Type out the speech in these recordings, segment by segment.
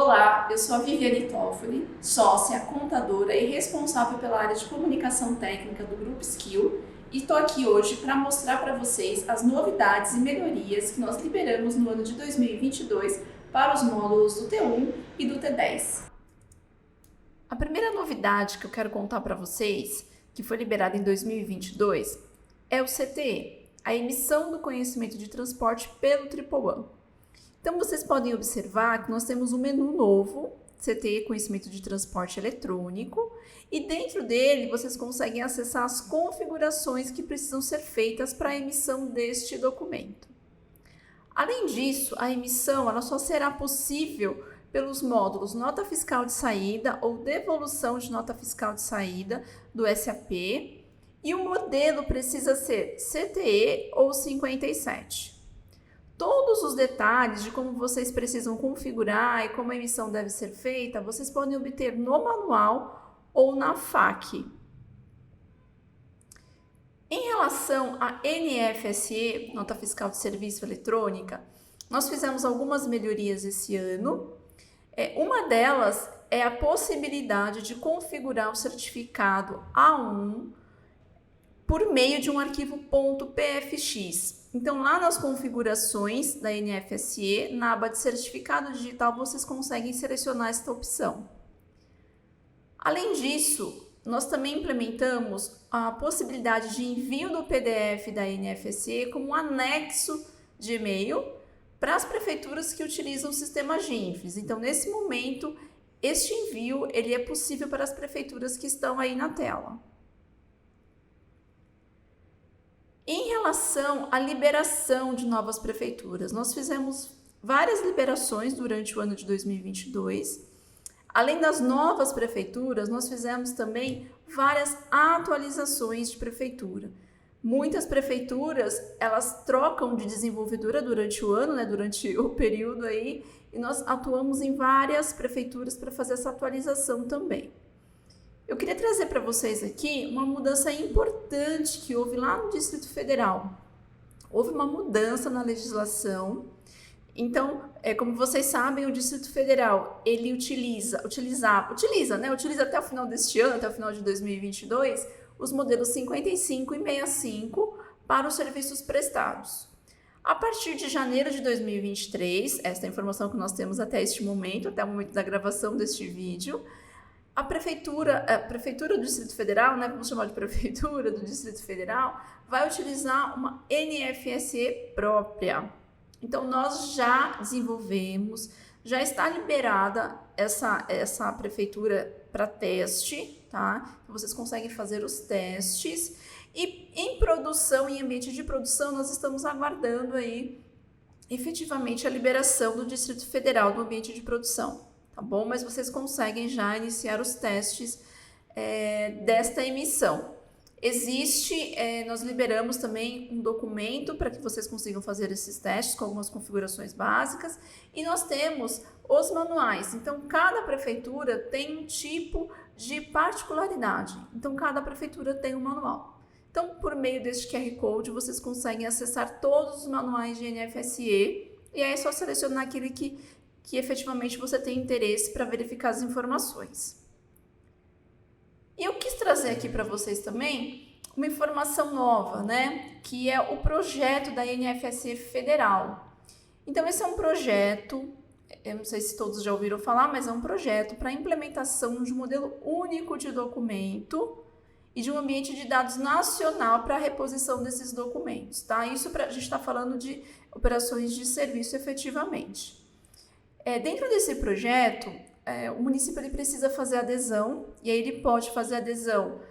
Olá, eu sou a Viviane Toffoli, sócia, contadora e responsável pela área de comunicação técnica do Grupo Skill e estou aqui hoje para mostrar para vocês as novidades e melhorias que nós liberamos no ano de 2022 para os módulos do T1 e do T10. A primeira novidade que eu quero contar para vocês, que foi liberada em 2022, é o CTE, a emissão do conhecimento de transporte pelo Triple One. Então, vocês podem observar que nós temos um menu novo, CTE, Conhecimento de Transporte Eletrônico, e dentro dele vocês conseguem acessar as configurações que precisam ser feitas para a emissão deste documento. Além disso, a emissão ela só será possível pelos módulos Nota Fiscal de Saída ou Devolução de Nota Fiscal de Saída do SAP, e o modelo precisa ser CTE ou 57. Todos os detalhes de como vocês precisam configurar e como a emissão deve ser feita, vocês podem obter no manual ou na FAQ. Em relação à NFSE, Nota Fiscal de Serviço Eletrônica, nós fizemos algumas melhorias esse ano. Uma delas é a possibilidade de configurar o certificado A1 por meio de um arquivo .pfx. Então, lá nas configurações da NFSE, na aba de certificado digital, vocês conseguem selecionar esta opção. Além disso, nós também implementamos a possibilidade de envio do PDF da NFSE como um anexo de e-mail para as prefeituras que utilizam o sistema GINFES. Então, nesse momento, este envio ele é possível para as prefeituras que estão aí na tela. Em relação à liberação de novas prefeituras, nós fizemos várias liberações durante o ano de 2022. Além das novas prefeituras, nós fizemos também várias atualizações de prefeitura. Muitas prefeituras, elas trocam de desenvolvedora durante o ano, durante o período aí, e nós atuamos em várias prefeituras para fazer essa atualização também. Eu queria trazer para vocês aqui uma mudança importante que houve lá no Distrito Federal. Houve uma mudança na legislação. Então, como vocês sabem, o Distrito Federal, ele utiliza até o final deste ano, até o final de 2022, os modelos 55 e 65 para os serviços prestados. A partir de janeiro de 2023, esta é a informação que nós temos até este momento, até o momento da gravação deste vídeo, a prefeitura do Distrito Federal, vamos chamar de prefeitura do Distrito Federal, vai utilizar uma NFSE própria. Então, nós já desenvolvemos, já está liberada essa prefeitura para teste, tá? Então, vocês conseguem fazer os testes e em produção, em ambiente de produção, nós estamos aguardando aí efetivamente a liberação do Distrito Federal do ambiente de produção. Tá bom? Mas vocês conseguem já iniciar os testes desta emissão. Nós liberamos também um documento para que vocês consigam fazer esses testes com algumas configurações básicas e nós temos os manuais. Então, cada prefeitura tem um tipo de particularidade. Então, cada prefeitura tem um manual. Então, por meio deste QR Code, vocês conseguem acessar todos os manuais de NFSE e aí é só selecionar aquele que efetivamente você tem interesse para verificar as informações. E eu quis trazer aqui para vocês também uma informação nova, que é o projeto da NFSE Federal. Então, esse é um projeto, eu não sei se todos já ouviram falar, mas é um projeto para a implementação de um modelo único de documento e de um ambiente de dados nacional para a reposição desses documentos, tá? Isso a gente está falando de operações de serviço efetivamente. Dentro desse projeto, o município ele precisa fazer adesão, e aí ele pode fazer adesão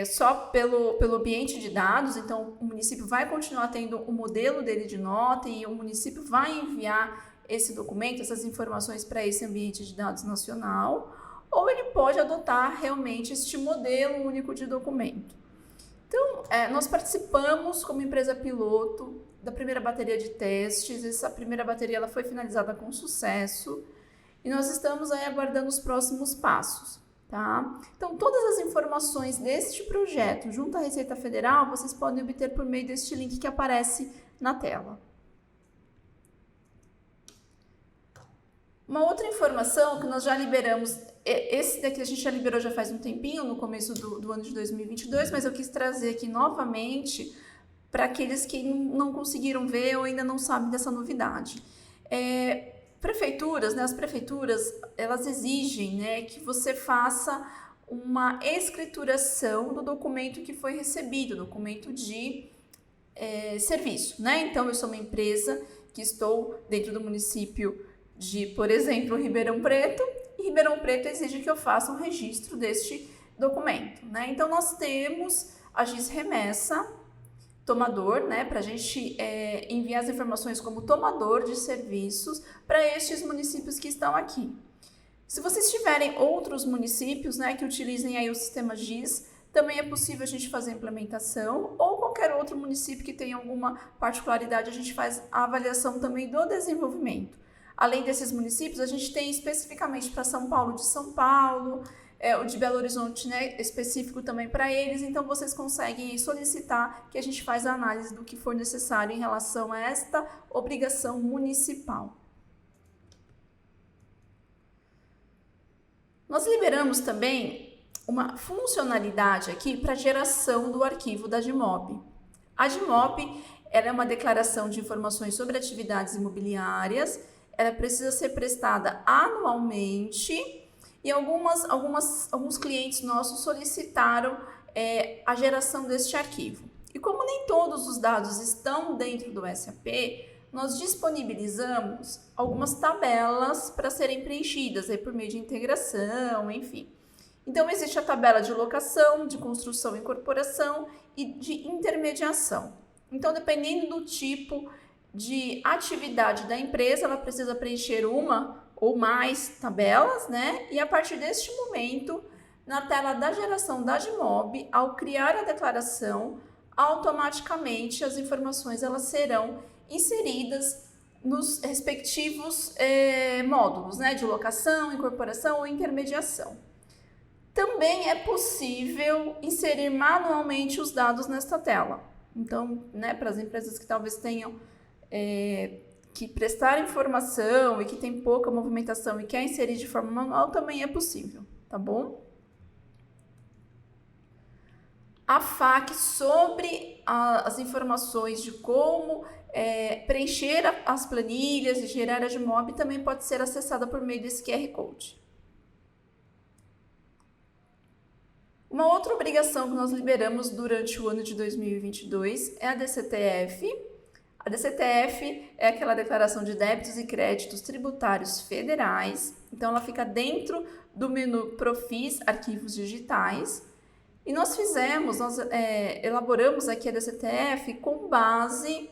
só pelo ambiente de dados, então o município vai continuar tendo o modelo dele de nota e o município vai enviar esse documento, essas informações para esse ambiente de dados nacional, ou ele pode adotar realmente este modelo único de documento. Então, nós participamos como empresa piloto da primeira bateria de testes. Essa primeira bateria ela foi finalizada com sucesso e nós estamos aí aguardando os próximos passos, tá? Então, todas as informações deste projeto junto à Receita Federal, vocês podem obter por meio deste link que aparece na tela. Uma outra informação que nós já liberamos, esse daqui a gente já liberou já faz um tempinho, no começo do ano de 2022, mas eu quis trazer aqui novamente para aqueles que não conseguiram ver ou ainda não sabem dessa novidade. Prefeituras, né, as prefeituras, elas exigem, né, que você faça uma escrituração do documento que foi recebido, documento de serviço, né? Então, eu sou uma empresa que estou dentro do município de, por exemplo, Ribeirão Preto, e Ribeirão Preto exige que eu faça um registro deste documento, né? Então, nós temos a GIS Remessa Tomador, né, para a gente enviar as informações como tomador de serviços para estes municípios que estão aqui. Se vocês tiverem outros municípios, né, que utilizem aí o sistema GIS, também é possível a gente fazer a implementação, ou qualquer outro município que tenha alguma particularidade, a gente faz a avaliação também do desenvolvimento. Além desses municípios, a gente tem especificamente para São Paulo de São Paulo, o de Belo Horizonte, né, específico também para eles, então vocês conseguem solicitar que a gente faz a análise do que for necessário em relação a esta obrigação municipal. Nós liberamos também uma funcionalidade aqui para geração do arquivo da DIMOB. A DIMOB ela é uma declaração de informações sobre atividades imobiliárias, ela precisa ser prestada anualmente e alguns clientes nossos solicitaram a geração deste arquivo. E como nem todos os dados estão dentro do SAP, nós disponibilizamos algumas tabelas para serem preenchidas aí por meio de integração, enfim. Então, existe a tabela de locação, de construção e incorporação e de intermediação. Então, dependendo do tipo de atividade da empresa, ela precisa preencher uma ou mais tabelas, né? E a partir deste momento, na tela da geração da DIMOB, ao criar a declaração, automaticamente as informações elas serão inseridas nos respectivos módulos, né? De locação, incorporação ou intermediação. Também é possível inserir manualmente os dados nesta tela. Então, né, para as empresas que talvez tenham que prestar informação e que tem pouca movimentação e quer inserir de forma manual, também é possível, tá bom? A FAQ sobre as informações de como preencher as planilhas e gerar a DIMOB também pode ser acessada por meio desse QR Code. Uma outra obrigação que nós liberamos durante o ano de 2022 é a DCTF. A DCTF é aquela declaração de débitos e créditos tributários federais. Então, ela fica dentro do menu Profis Arquivos Digitais. E nós elaboramos aqui a DCTF com base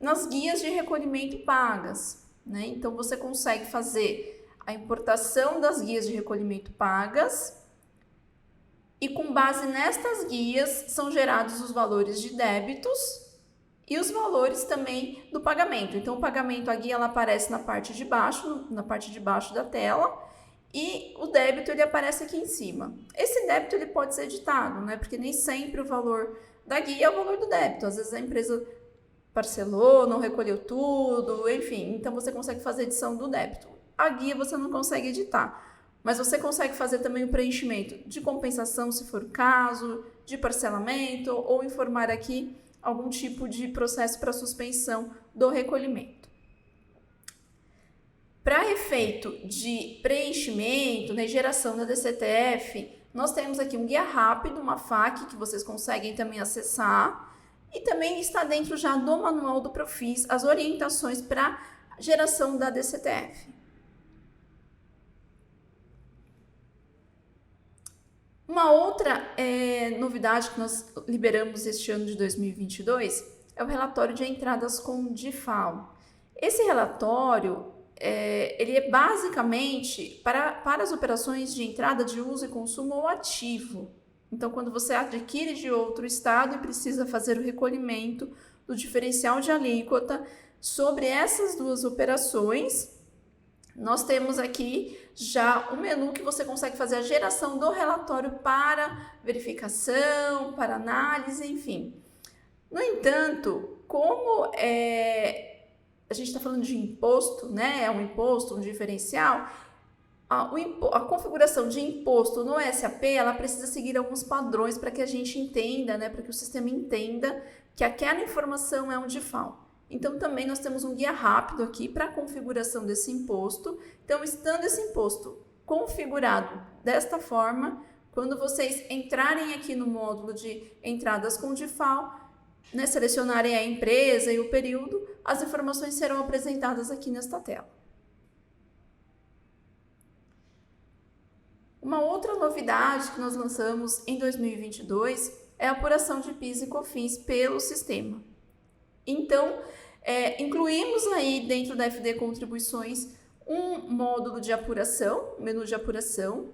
nas guias de recolhimento pagas, né? Então, você consegue fazer a importação das guias de recolhimento pagas e com base nestas guias são gerados os valores de débitos e os valores também do pagamento. Então, o pagamento, a guia, ela aparece na parte de baixo da tela, e o débito, ele aparece aqui em cima. Esse débito, ele pode ser editado, né? Porque nem sempre o valor da guia é o valor do débito. Às vezes a empresa parcelou, não recolheu tudo, enfim. Então, você consegue fazer edição do débito. A guia você não consegue editar, mas você consegue fazer também o preenchimento de compensação, se for o caso, de parcelamento, ou informar aqui algum tipo de processo para suspensão do recolhimento. Para efeito de preenchimento, né, geração da DCTF, nós temos aqui um guia rápido, uma FAQ, que vocês conseguem também acessar, e também está dentro já do manual do Profis as orientações para geração da DCTF. Uma outra novidade que nós liberamos este ano de 2022 é o relatório de entradas com o DIFAL. Esse relatório ele é basicamente para as operações de entrada de uso e consumo ou ativo. Então, quando você adquire de outro estado e precisa fazer o recolhimento do diferencial de alíquota sobre essas duas operações, nós temos aqui já o menu que você consegue fazer a geração do relatório para verificação, para análise, enfim. No entanto, como a gente está falando de imposto, né? É um imposto, um diferencial. A configuração de imposto no SAP, ela precisa seguir alguns padrões para que a gente entenda, né? Para que o sistema entenda que aquela informação é um default. Então, também nós temos um guia rápido aqui para a configuração desse imposto. Então, estando esse imposto configurado desta forma, quando vocês entrarem aqui no módulo de entradas com default, né, selecionarem a empresa e o período, as informações serão apresentadas aqui nesta tela. Uma outra novidade que nós lançamos em 2022 é a apuração de PIS e COFINS pelo sistema. Então, incluímos aí dentro da FD Contribuições um módulo de apuração, menu de apuração.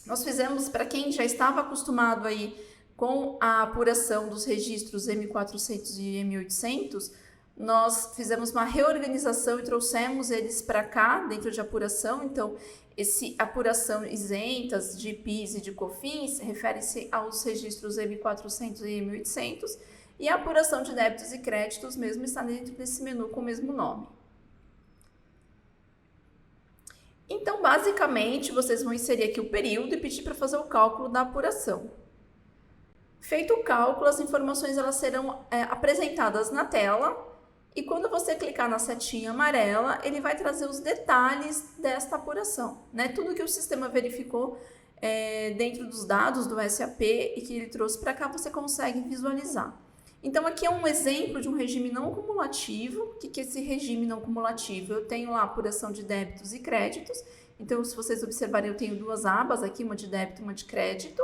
Nós fizemos, para quem já estava acostumado aí com a apuração dos registros M400 e M800, nós fizemos uma reorganização e trouxemos eles para cá, dentro de apuração. Então, esse apuração isentas de PIS e de COFINS refere-se aos registros M400 e M800, e a apuração de débitos e créditos mesmo está dentro desse menu com o mesmo nome. Então, basicamente, vocês vão inserir aqui o período e pedir para fazer o cálculo da apuração. Feito o cálculo, as informações elas serão apresentadas na tela, e quando você clicar na setinha amarela, ele vai trazer os detalhes desta apuração, né? Tudo que o sistema verificou dentro dos dados do SAP e que ele trouxe para cá, você consegue visualizar. Então, aqui é um exemplo de um regime não cumulativo. O que é esse regime não cumulativo? Eu tenho lá a apuração de débitos e créditos. Então, se vocês observarem, eu tenho duas abas aqui, uma de débito e uma de crédito,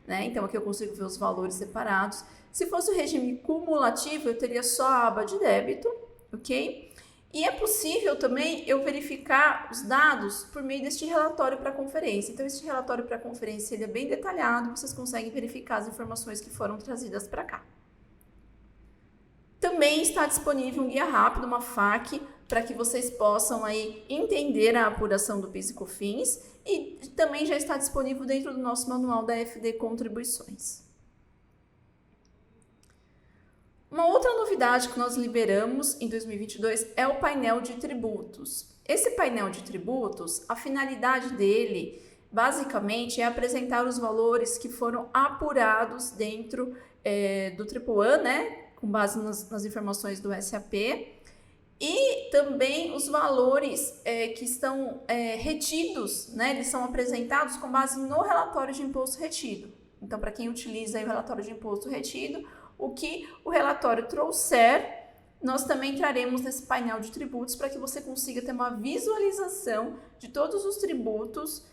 né? Então, aqui eu consigo ver os valores separados. Se fosse o regime cumulativo, eu teria só a aba de débito, ok? E é possível também eu verificar os dados por meio deste relatório para conferência. Então, este relatório para conferência ele é bem detalhado, vocês conseguem verificar as informações que foram trazidas para cá. Também está disponível um guia rápido, uma FAQ, para que vocês possam aí entender a apuração do PIS e COFINS, e também já está disponível dentro do nosso manual da FD Contribuições. Uma outra novidade que nós liberamos em 2022 é o painel de tributos. Esse painel de tributos, a finalidade dele, basicamente, é apresentar os valores que foram apurados dentro do AAA, né? Com base nas informações do SAP, e também os valores que estão retidos, né? Eles são apresentados com base no relatório de imposto retido. Então, para quem utiliza aí o relatório de imposto retido, o que o relatório trouxer, nós também traremos nesse painel de tributos para que você consiga ter uma visualização de todos os tributos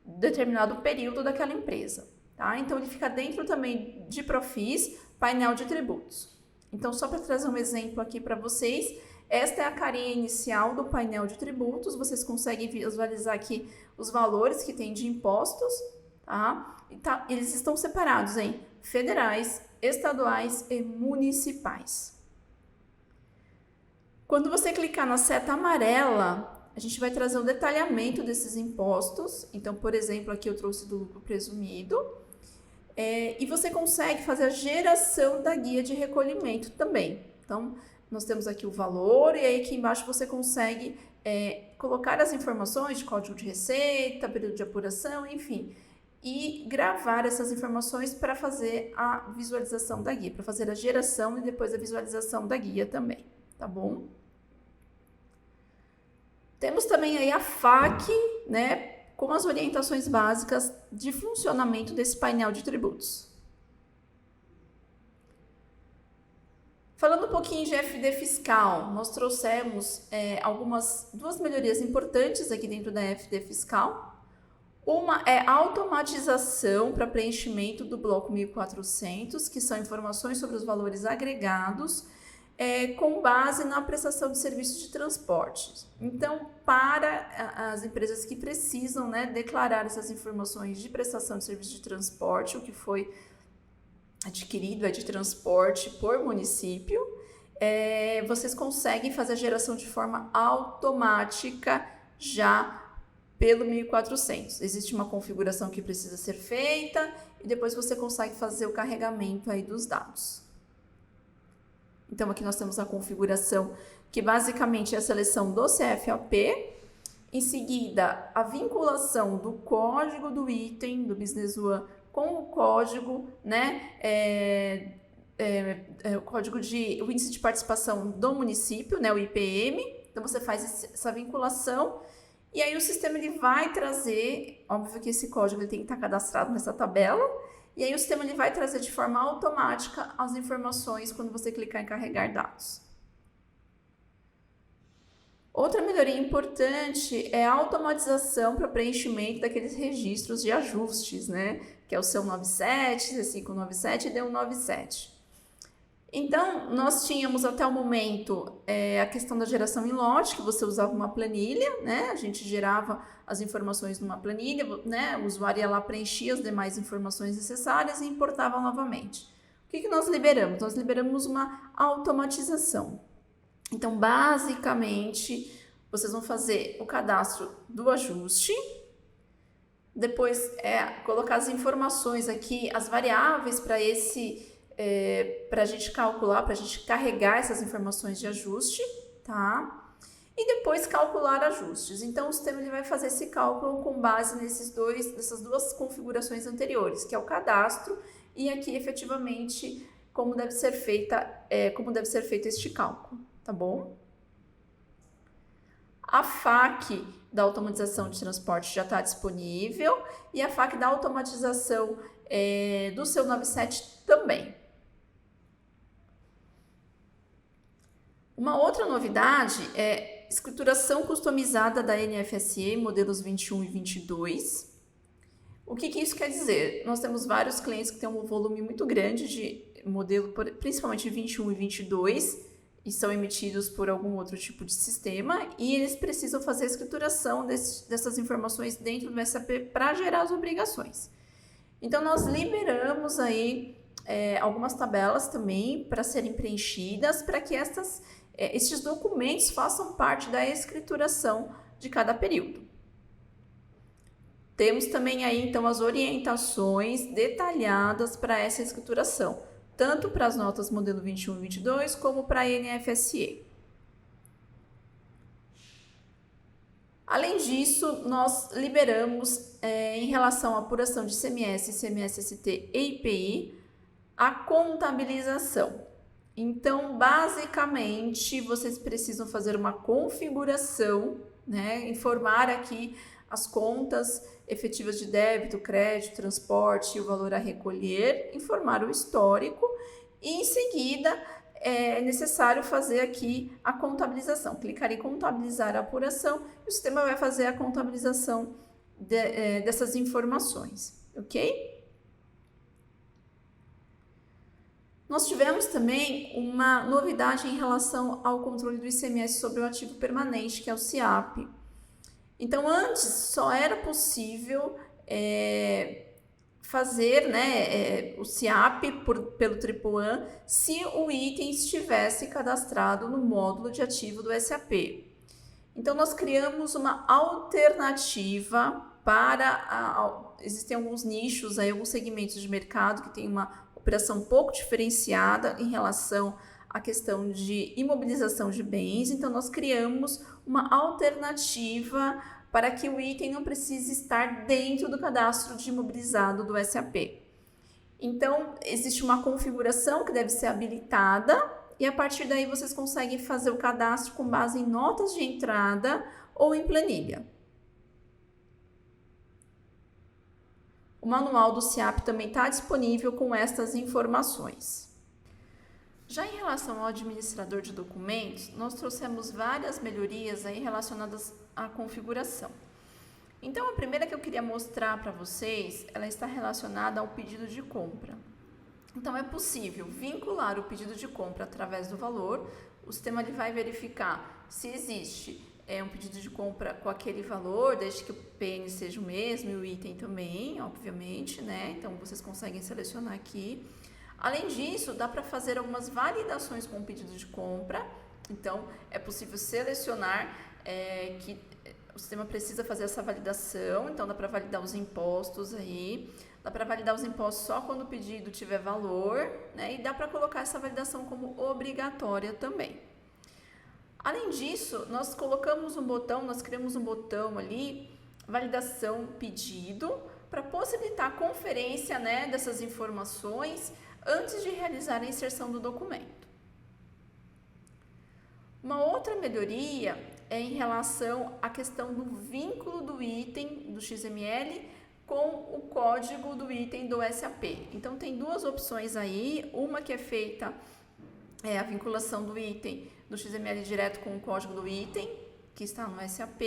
de determinado período daquela empresa, tá? Então, ele fica dentro também de Profis, painel de tributos. Então, só para trazer um exemplo aqui para vocês, esta é a carinha inicial do painel de tributos. Vocês conseguem visualizar aqui os valores que tem de impostos, tá? Eles estão separados em federais, estaduais e municipais. Quando você clicar na seta amarela, a gente vai trazer um detalhamento desses impostos. Então, por exemplo, aqui eu trouxe do lucro presumido. E você consegue fazer a geração da guia de recolhimento também. Então, nós temos aqui o valor, e aí aqui embaixo você consegue colocar as informações de código de receita, período de apuração, enfim, e gravar essas informações para fazer a visualização da guia, para fazer a geração e depois a visualização da guia também, tá bom? Temos também aí a FAQ, né? Com as orientações básicas de funcionamento desse painel de tributos. Falando um pouquinho de FD Fiscal, nós trouxemos duas melhorias importantes aqui dentro da FD Fiscal. Uma é a automatização para preenchimento do bloco 1400, que são informações sobre os valores agregados, com base na prestação de serviços de transporte. Então, para as empresas que precisam, né, declarar essas informações de prestação de serviço de transporte, o que foi adquirido de transporte por município, vocês conseguem fazer a geração de forma automática já pelo 1400. Existe uma configuração que precisa ser feita e depois você consegue fazer o carregamento aí dos dados. Então, aqui nós temos a configuração, que basicamente é a seleção do CFAP. Em seguida, a vinculação do código do item do Business One com o código, né, o índice de participação do município, né, o IPM. Então, você faz essa vinculação e aí o sistema ele vai trazer, óbvio que esse código ele tem que estar cadastrado nessa tabela, e aí o sistema ele vai trazer de forma automática as informações quando você clicar em carregar dados. Outra melhoria importante é a automatização para preenchimento daqueles registros de ajustes, né? Que é o seu 97, C597 e D197. Então, nós tínhamos até o momento a questão da geração em lote, que você usava uma planilha, né? A gente gerava as informações numa planilha, né? O usuário ia lá, preenchia as demais informações necessárias e importava novamente. O que nós liberamos? Nós liberamos uma automatização. Então, basicamente, vocês vão fazer o cadastro do ajuste, depois colocar as informações aqui, as variáveis para para a gente calcular, para a gente carregar essas informações de ajuste, tá? E depois calcular ajustes. Então, o sistema ele vai fazer esse cálculo com base nessas duas configurações anteriores, que é o cadastro e aqui, efetivamente, como deve ser feito este cálculo, tá bom? A FAQ da automatização de transporte já está disponível e a FAQ da automatização do seu 97 também. Uma outra novidade é escrituração customizada da NFSE, modelos 21 e 22. O que isso quer dizer? Nós temos vários clientes que têm um volume muito grande de modelo, principalmente 21 e 22, e são emitidos por algum outro tipo de sistema, e eles precisam fazer a escrituração dessas informações dentro do SAP para gerar as obrigações. Então, nós liberamos aí algumas tabelas também para serem preenchidas, para que estes documentos façam parte da escrituração de cada período. Temos também aí, então, as orientações detalhadas para essa escrituração, tanto para as notas modelo 21 e 22, como para a NFSE. Além disso, nós liberamos, em relação à apuração de ICMS, ICMS-ST e IPI, a contabilização. Então, basicamente, vocês precisam fazer uma configuração, né? Informar aqui as contas efetivas de débito, crédito, transporte e o valor a recolher, informar o histórico e, em seguida, é necessário fazer aqui a contabilização. Clicar em contabilizar a apuração e o sistema vai fazer a contabilização dessas informações, ok? Nós tivemos também uma novidade em relação ao controle do ICMS sobre o ativo permanente, que é o CIAP. Então, antes só era possível fazer, né, o CIAP pelo Tripuan se o item estivesse cadastrado no módulo de ativo do SAP. Então, nós criamos uma alternativa para... existem alguns nichos, alguns segmentos de mercado que tem uma operação um pouco diferenciada em relação à questão de imobilização de bens. Então, nós criamos uma alternativa para que o item não precise estar dentro do cadastro de imobilizado do SAP. Então, existe uma configuração que deve ser habilitada e a partir daí vocês conseguem fazer o cadastro com base em notas de entrada ou em planilha. O manual do CIAP também está disponível com estas informações. Já em relação ao administrador de documentos, nós trouxemos várias melhorias aí relacionadas à configuração. Então, a primeira que eu queria mostrar para vocês, ela está relacionada ao pedido de compra. Então, é possível vincular o pedido de compra através do valor. O sistema ele vai verificar se existe um pedido de compra com aquele valor, desde que o PN seja o mesmo e o item também, obviamente, né? Então, vocês conseguem selecionar aqui. Além disso, dá para fazer algumas validações com o pedido de compra. Então, é possível selecionar que o sistema precisa fazer essa validação. Então, dá para validar os impostos aí. Dá para validar os impostos só quando o pedido tiver valor, né? E dá para colocar essa validação como obrigatória também. Além disso, nós criamos um botão ali, validação pedido, para possibilitar a conferência, né, dessas informações antes de realizar a inserção do documento. Uma outra melhoria é em relação à questão do vínculo do item do XML com o código do item do SAP. Então, tem duas opções aí, uma que é feita, a vinculação do item do XML direto com o código do item, que está no SAP,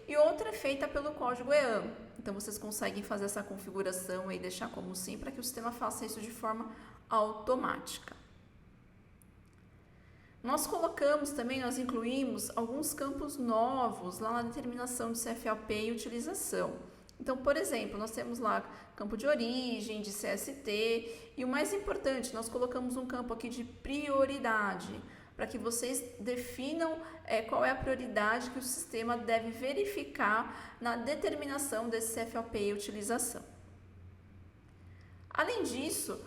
e outra é feita pelo código EAM. Então, vocês conseguem fazer essa configuração e deixar como sim, para que o sistema faça isso de forma automática. Nós incluímos alguns campos novos lá na determinação de CFAP e utilização. Então, por exemplo, nós temos lá campo de origem, de CST, e o mais importante, nós colocamos um campo aqui de prioridade, para que vocês definam qual é a prioridade que o sistema deve verificar na determinação desse CFAP e utilização. Além disso,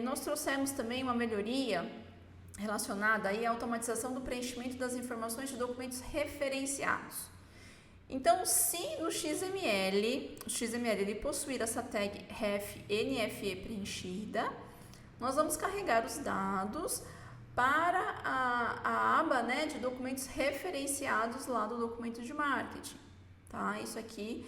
nós trouxemos também uma melhoria relacionada aí à automatização do preenchimento das informações de documentos referenciados. Então, se no XML ele possuir essa tag ref NFE preenchida, nós vamos carregar os dados para a aba, né, de documentos referenciados lá do documento de marketing. Tá? Isso aqui,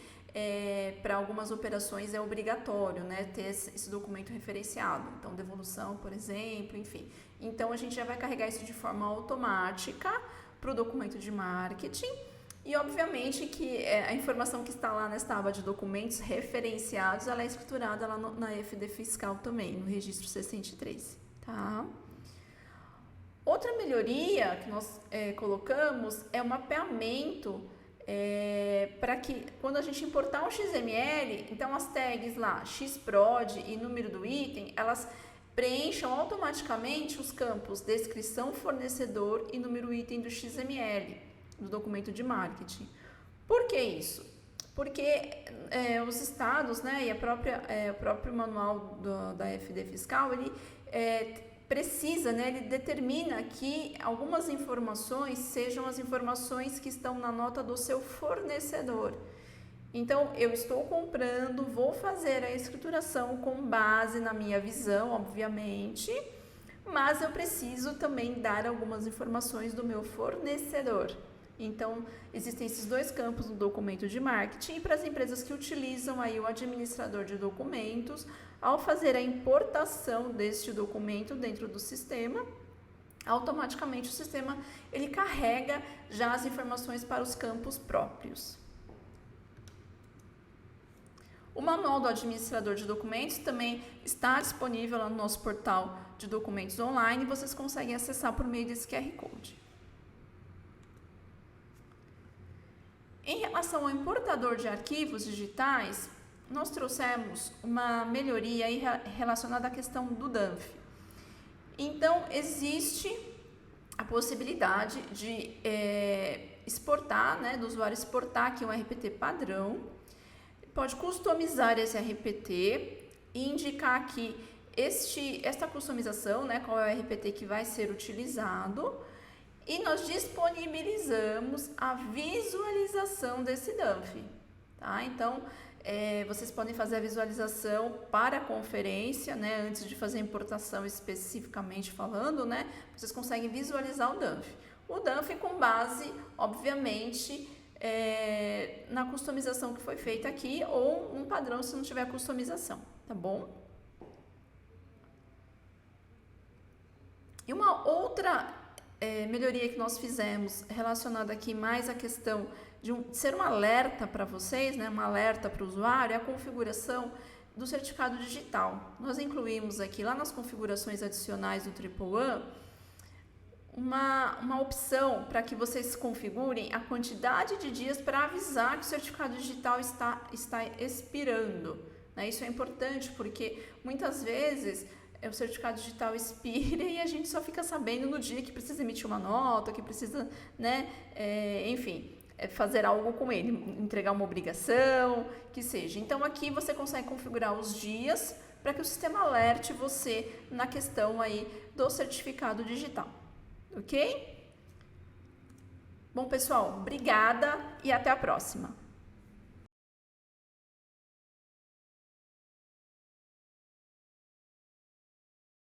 para algumas operações, é obrigatório, né, ter esse documento referenciado. Então, devolução, por exemplo, enfim. Então, a gente já vai carregar isso de forma automática para o documento de marketing. E, obviamente, que a informação que está lá nesta aba de documentos referenciados, ela é escriturada lá na FD Fiscal também, no registro C103, tá? Outra melhoria que nós colocamos é o mapeamento para que, quando a gente importar um XML, então as tags lá, xprod e número do item, elas preencham automaticamente os campos descrição, fornecedor e número item do XML. Do documento de marketing. Por que isso? Porque os estados, né, e o próprio manual da FD Fiscal, ele precisa, né, ele determina que algumas informações sejam as informações que estão na nota do seu fornecedor. Então, eu estou comprando, vou fazer a escrituração com base na minha visão, obviamente, mas eu preciso também dar algumas informações do meu fornecedor. Então, existem esses dois campos no documento de marketing e para as empresas que utilizam aí o administrador de documentos, ao fazer a importação deste documento dentro do sistema, automaticamente o sistema ele carrega já as informações para os campos próprios. O manual do administrador de documentos também está disponível lá no nosso portal de documentos online e vocês conseguem acessar por meio desse QR Code. Em relação ao importador de arquivos digitais, nós trouxemos uma melhoria aí relacionada à questão do DANF. Então, existe a possibilidade de exportar, né, do usuário exportar aqui um RPT padrão, pode customizar esse RPT e indicar aqui esta customização, né, qual é o RPT que vai ser utilizado, e nós disponibilizamos a visualização desse DANF. Tá? Então, vocês podem fazer a visualização para a conferência, né, antes de fazer a importação especificamente falando, né, vocês conseguem visualizar o DANF. O DANF com base, obviamente, na customização que foi feita aqui ou um padrão se não tiver customização, tá bom? E uma outra melhoria que nós fizemos relacionada aqui mais à questão de ser um alerta para vocês, né, um alerta para o usuário, é a configuração do certificado digital. Nós incluímos aqui lá nas configurações adicionais do TripleOne uma opção para que vocês configurem a quantidade de dias para avisar que o certificado digital está expirando. Né? Isso é importante porque muitas vezes o certificado digital expira e a gente só fica sabendo no dia que precisa emitir uma nota, que precisa, né, enfim. fazer algo com ele, entregar uma obrigação, que seja. Então aqui você consegue configurar os dias para que o sistema alerte você na questão aí do certificado digital, ok? Bom, pessoal, obrigada e até a próxima.